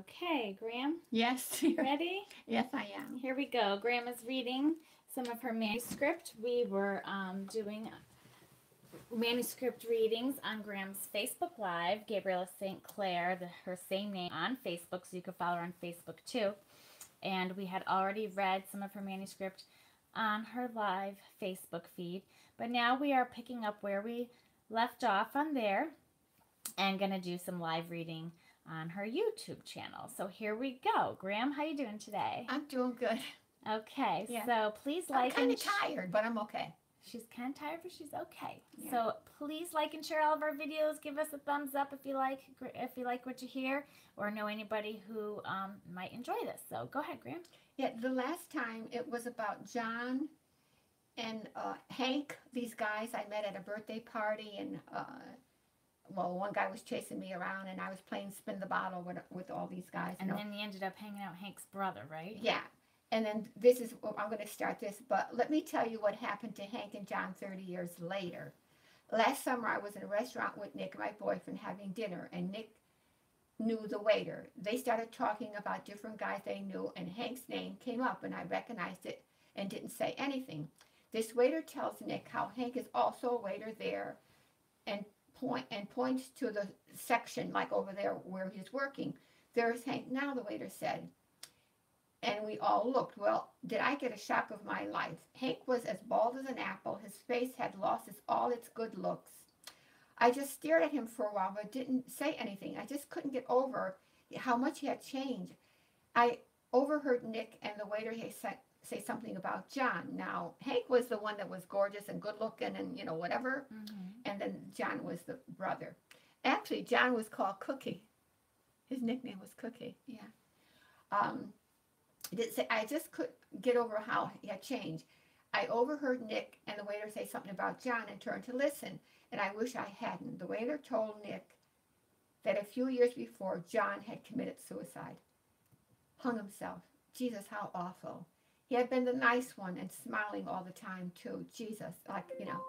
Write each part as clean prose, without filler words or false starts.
Okay, Graham, Yes. ready? Yes, I am. Here we go. Graham is reading some of her manuscript. We were doing manuscript readings on Graham's Facebook Live, Gabriela St. Clair, her same name on Facebook, so you can follow her on Facebook too. And we had already read some of her manuscript on her live Facebook feed, but now we are picking up where we left off on there and gonna do some live reading on her YouTube channel. So here we go. Graham, how you doing today? I'm doing good. Okay, Yeah. so please I'm like kind and of tired, but I'm okay. she's kind of tired, but she's okay. Yeah. So please like and share all of our videos. Give us a thumbs up if you like what you hear, or know anybody who might enjoy this. So go ahead, Graham. Yeah, the last time it was about John and Hank. These guys I met at a birthday party, and well, one guy was chasing me around, and I was playing spin the bottle with all these guys. And then you ended up hanging out with Hank's brother, right? Yeah. And then this is, I'm going to start this, but let me tell you what happened to Hank and John 30 years later. Last summer, I was in a restaurant with Nick, my boyfriend, having dinner, and Nick knew the waiter. They started talking about different guys they knew, and Hank's name came up, and I recognized it and didn't say anything. This waiter tells Nick how Hank is also a waiter there, and points to the section, like over there where he's working. There's Hank now, the waiter said. And we all looked. Well, did I get a shock of my life? Hank was as bald as an apple. His face had lost all its good looks. I just stared at him for a while, but didn't say anything. I just couldn't get over how much he had changed. I overheard Nick and the waiter say something about John. Now, Hank was the one that was gorgeous and good looking and, you know, whatever. Mm-hmm. And then John was the brother. Actually, John was called Cookie. His nickname was Cookie, yeah. I just couldn't get over how he had changed. I overheard Nick and the waiter say something about John and turned to listen, and I wish I hadn't. The waiter told Nick that a few years before, John had committed suicide. Hung himself. Jesus, how awful. He had been the nice one and smiling all the time, too. Jesus, like, you know,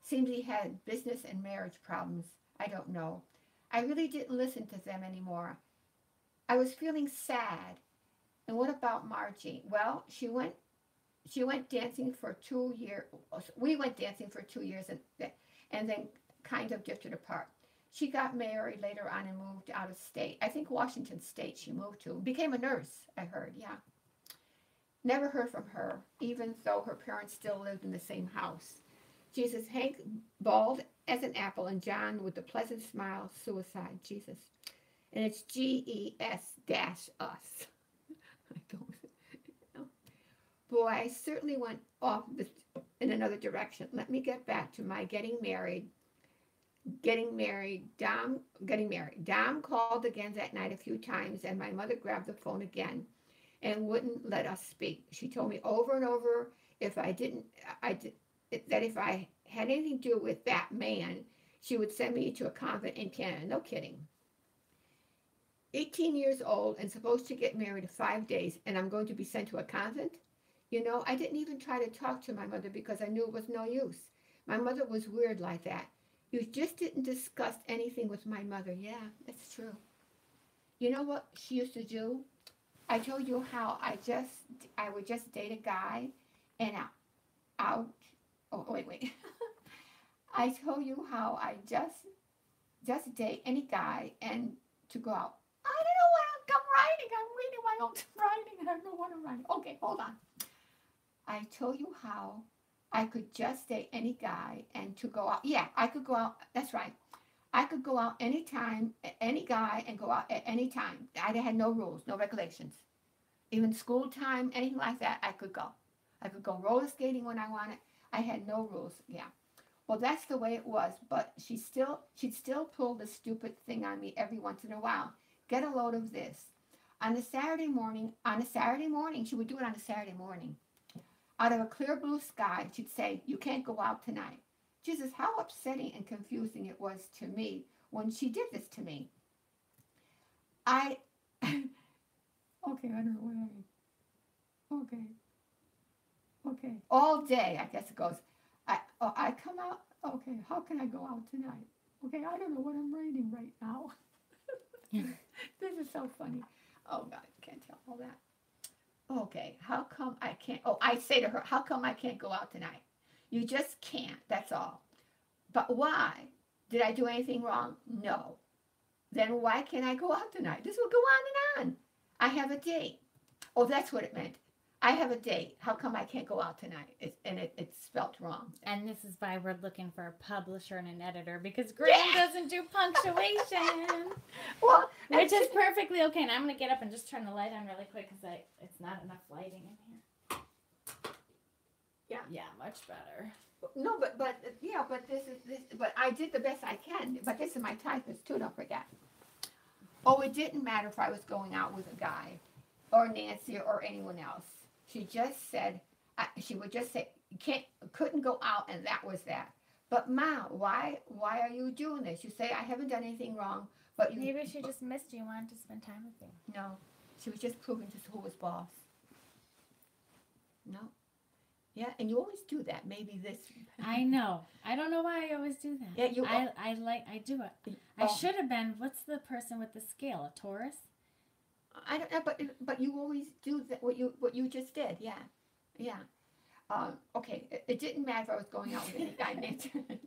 seems he had business and marriage problems. I don't know. I really didn't listen to them anymore. I was feeling sad. And what about Margie? Well, she went dancing for 2 years. We went dancing for 2 years and then kind of drifted apart. She got married later on and moved out of state. I think Washington State she moved to. Became a nurse, I heard, yeah. Never heard from her, even though her parents still lived in the same house. Jesus, Hank, bald as an apple, and John with the pleasant smile, suicide, Jesus. And it's GES-us. I don't know. Boy, I certainly went off in another direction. Let me get back to my getting married. Dom called again that night a few times, and my mother grabbed the phone again and wouldn't let us speak. She told me over and over if I had anything to do with that man, she would send me to a convent in Canada. No kidding. 18 years old and supposed to get married in 5 days, and I'm going to be sent to a convent? You know, I didn't even try to talk to my mother because I knew it was no use. My mother was weird like that. You just didn't discuss anything with my mother. Yeah, that's true. You know what she used to do? I told you how I would just date a guy and out. Oh, wait. I told you how I just date any guy and to go out. I don't know what I'm writing. I'm reading my own writing and I don't know what I'm writing. Okay, hold on. I told you how I could just date any guy and to go out. Yeah, I could go out. That's right. I could go out anytime, any guy, and go out at any time. I had no rules, no regulations. Even school time, anything like that, I could go. I could go roller skating when I wanted. I had no rules. Yeah. Well, that's the way it was. But she'd still pull the stupid thing on me every once in a while. Get a load of this. On a Saturday morning, she would do it on a Saturday morning. Out of a clear blue sky, she'd say, "You can't go out tonight." Jesus, how upsetting and confusing it was to me when she did this to me. Okay, I don't know what Okay. All day, I guess it goes. I come out. Okay, how can I go out tonight? Okay, I don't know what I'm writing right now. This is so funny. Oh, God, I can't tell all that. Okay, how come I can't? Oh, I say to her, how come I can't go out tonight? You just can't, that's all. But why? Did I do anything wrong? No. Then why can't I go out tonight? This will go on and on. I have a date. Oh, that's what it meant. I have a date. How come I can't go out tonight? It's spelt wrong. And this is why we're looking for a publisher and an editor, because Graham doesn't do punctuation. Well, which is perfectly okay. And I'm going to get up and just turn the light on really quick because it's not enough lighting in here. Yeah. Yeah, much better. No, but but I did the best I can. But this is my typist too, don't forget. Oh, it didn't matter if I was going out with a guy or Nancy or anyone else. She just said, she would just say, couldn't go out, and that was that. But Ma, why are you doing this? You say I haven't done anything wrong, but you. Maybe she just missed you, wanted to spend time with you. No, she was just proving just who was boss. No. Yeah, and you always do that. Maybe this. I know. I don't know why I always do that. Yeah, you. I do it. I should have been. What's the person with the scale? A Taurus? I don't know, but you always do that. What you just did. Yeah, yeah. Okay. It didn't matter if I was going out with any guy.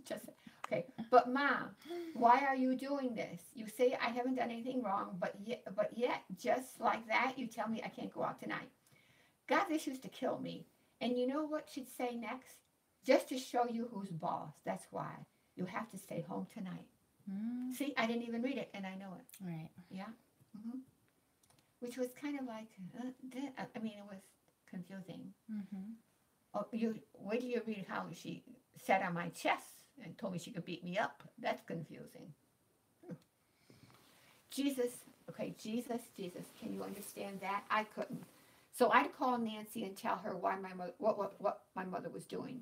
Just okay. But Mom, why are you doing this? You say I haven't done anything wrong, but yet, just like that, you tell me I can't go out tonight. God, this used to kill me. And you know what she'd say next? Just to show you who's boss. That's why you have to stay home tonight. Mm. See, I didn't even read it, and I know it. Right. Yeah. Mm-hmm. Which was kind of like, I mean, it was confusing. Mm-hmm. Oh, wait till you read how she sat on my chest and told me she could beat me up. That's confusing. Jesus, can you understand that? I couldn't. So I'd call Nancy and tell her why what my mother was doing.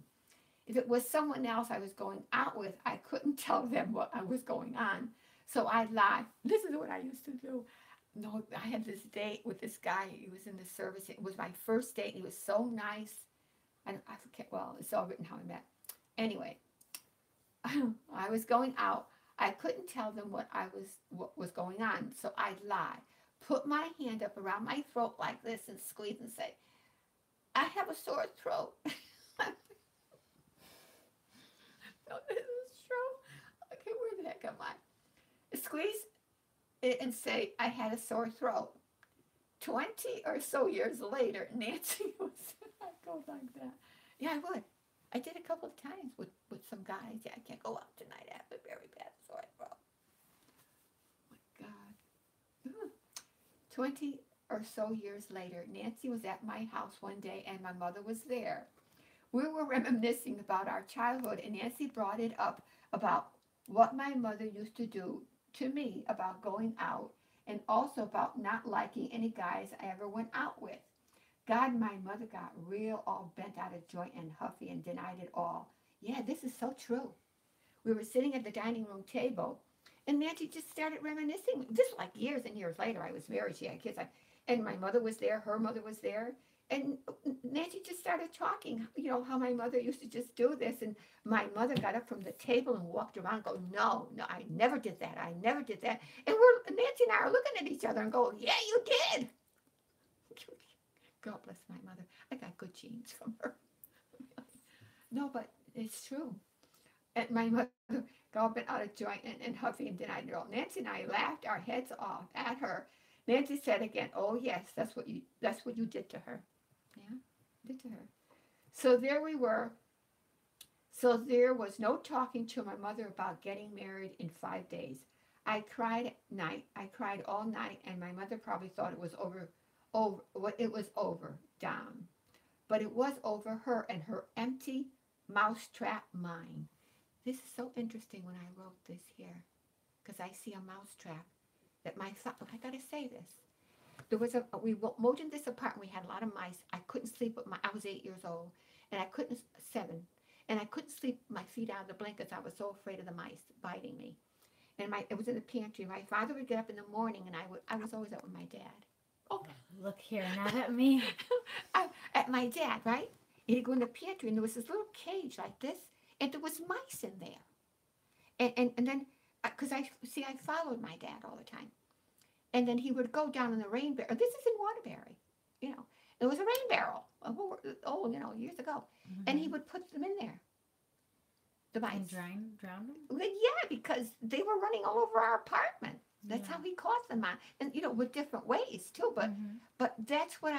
If it was someone else I was going out with, I couldn't tell them what was going on. So I'd lie. This is what I used to do. No, I had this date with this guy. He was in the service. It was my first date. He was so nice. And I forget, well, it's all written how I met. Anyway, I was going out. I couldn't tell them what was going on. So I'd lie. Put my hand up around my throat like this and squeeze and say, I have a sore throat. No, this is true. Okay, where the heck am I? Squeeze it and say, I had a sore throat. 20 or so years later, Nancy would go like that. Yeah, I would. I did a couple of times with some guys. Yeah, I can't go out tonight. I have a very bad sore throat. Oh, my God. 20 or so years later, Nancy was at my house one day, and my mother was there. We were reminiscing about our childhood, and Nancy brought it up about what my mother used to do to me about going out, and also about not liking any guys I ever went out with. God, my mother got real all bent out of joint and huffy and denied it all. Yeah, this is so true. We were sitting at the dining room table, and Nancy just started reminiscing. This was like years and years later. I was married. She had kids. And my mother was there. Her mother was there. And Nancy just started talking, you know, how my mother used to just do this. And my mother got up from the table and walked around and go, no, I never did that. I never did that. And Nancy and I are looking at each other and go, yeah, you did. God bless my mother. I got good genes from her. No, but it's true. And my mother got up and out of joint and huffy and denied it all. Nancy and I laughed our heads off at her. Nancy said again, oh yes, that's what you did to her. Yeah, did to her. So there we were. So there was no talking to my mother about getting married in 5 days. I cried at night. I cried all night, and my mother probably thought it was over. It was over, down. But it was over her and her empty mousetrap mind. This is so interesting when I wrote this here, because I see a mousetrap that my thought. I gotta say this. There was we moved in this apartment. We had a lot of mice. I couldn't sleep with I was 8 years old, and I couldn't 7, and I couldn't sleep my feet out of the blankets. I was so afraid of the mice biting me. And it was in the pantry. My father would get up in the morning, and I was always up with my dad. Oh, look here, not at me. At my dad, right? And he'd go in the pantry, and there was this little cage like this, and there was mice in there. And then, because I followed my dad all the time. And then he would go down in the rain barrel. This is in Waterbury, you know. It was a rain barrel, years ago. And he would put them in there, the mice. And drown them? Yeah, because they were running all over our apartment. That's how he caught them on. And, with different ways, too. But that's what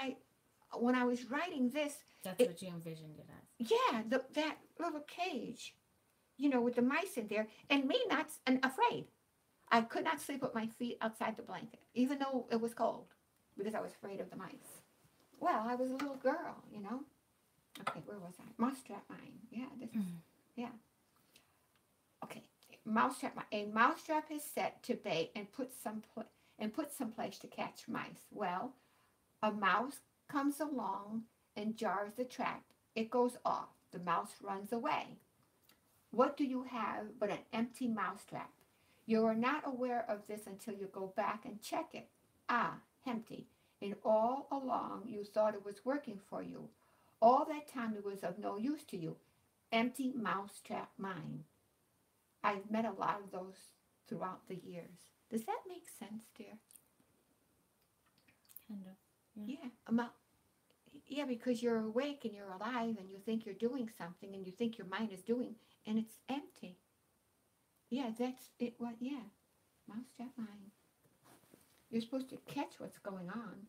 when I was writing this. That's what you envisioned it as. Yeah, that little cage, with the mice in there. And me not afraid. I could not sleep with my feet outside the blanket, even though it was cold, because I was afraid of the mice. Well, I was a little girl, Okay, where was I? Mousetrap mine. Yeah, this is, yeah. Okay, mousetrap mine. A mousetrap is set to bait and put someplace to catch mice. Well, a mouse comes along and jars the trap. It goes off. The mouse runs away. What do you have but an empty mousetrap? You are not aware of this until you go back and check it. Ah, empty. And all along you thought it was working for you. All that time it was of no use to you. Empty mousetrap mine. I've met a lot of those throughout the years. Does that make sense, dear? Kind of. Yeah. Yeah, because you're awake and you're alive and you think you're doing something and you think your mind is doing, and it's empty. Yeah, that's it. What? Yeah, mousetrap mine. You're supposed to catch what's going on.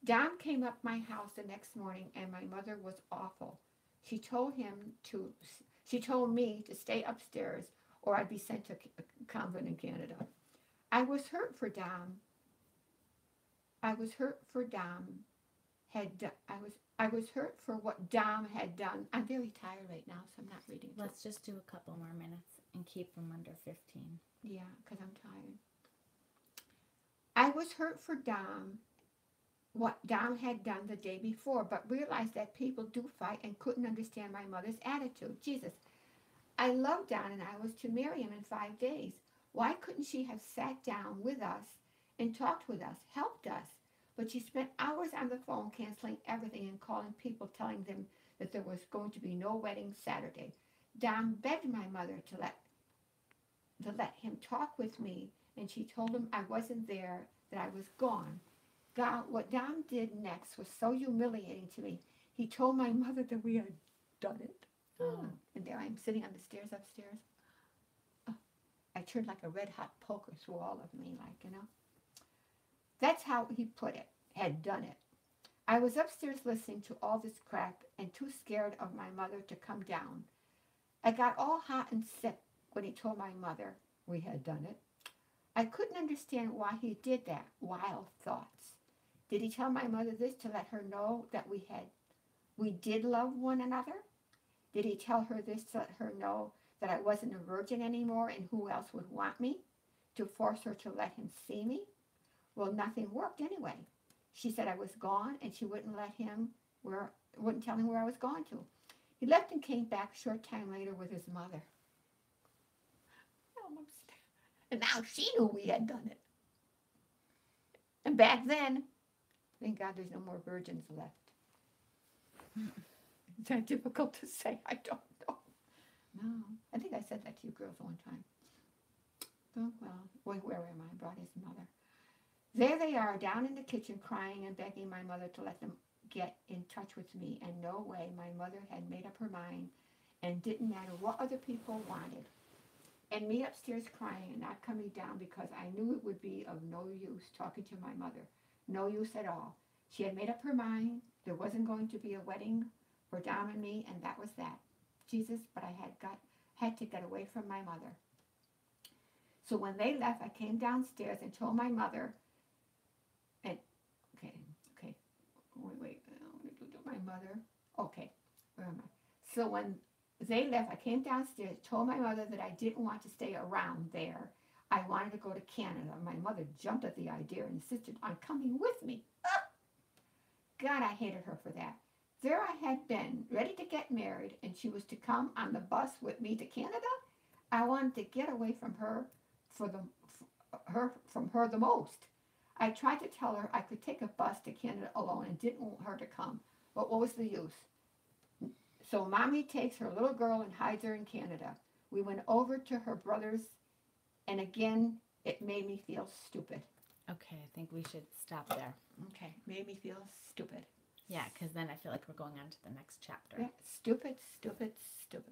Dom came up my house the next morning, and my mother was awful. She told me to stay upstairs, or I'd be sent to a convent in Canada. I was hurt for Dom. I was hurt for what Dom had done. I'm very tired right now, so I'm not reading. Let's just do a couple more minutes and keep them under 15. Yeah, because I'm tired. I was hurt for Dom, what Dom had done the day before, but realized that people do fight and couldn't understand my mother's attitude. Jesus, I loved Don and I was to marry him in 5 days. Why couldn't she have sat down with us and talked with us, helped us? But she spent hours on the phone canceling everything and calling people, telling them that there was going to be no wedding Saturday. Dom begged my mother to let him talk with me, and she told him I wasn't there, that I was gone. What Dom did next was so humiliating to me. He told my mother that we had done it. Oh. And there I am sitting on the stairs upstairs. Oh, I turned like a red hot poker through all of me, That's how he put it, had done it. I was upstairs listening to all this crap and too scared of my mother to come down. I got all hot and sick when he told my mother we had done it. I couldn't understand why he did that. Wild thoughts. Did he tell my mother this to let her know that we did love one another? Did he tell her this to let her know that I wasn't a virgin anymore and who else would want me? To force her to let him see me? Well, nothing worked anyway. She said I was gone and she wouldn't tell him where I was gone to. He left and came back a short time later with his mother. And now she knew we had done it. And back then, thank God there's no more virgins left. Is that difficult to say? I don't know. No. I think I said that to you girls one time. Oh, well, where am I? Brought his mother. There they are, down in the kitchen, crying and begging my mother to let them get in touch with me. And no way, my mother had made up her mind and didn't matter what other people wanted. And me upstairs crying and not coming down because I knew it would be of no use talking to my mother. No use at all. She had made up her mind. There wasn't going to be a wedding for Dom and me, and that was that. Jesus, but I had to get away from my mother. So when they left, I came downstairs and told my mother, and, okay, wait, my mother, okay, where am I? So when they left, I came downstairs, told my mother that I didn't want to stay around there. I wanted to go to Canada. My mother jumped at the idea and insisted on coming with me. Ah! God, I hated her for that. There I had been, ready to get married, and she was to come on the bus with me to Canada. I wanted to get away from her the most. I tried to tell her I could take a bus to Canada alone and didn't want her to come. But what was the use? So Mommy takes her little girl and hides her in Canada. We went over to her brother's, and again, it made me feel stupid. Okay, I think we should stop there. Okay, made me feel stupid. Yeah, because then I feel like we're going on to the next chapter. Yeah, stupid, stupid, stupid.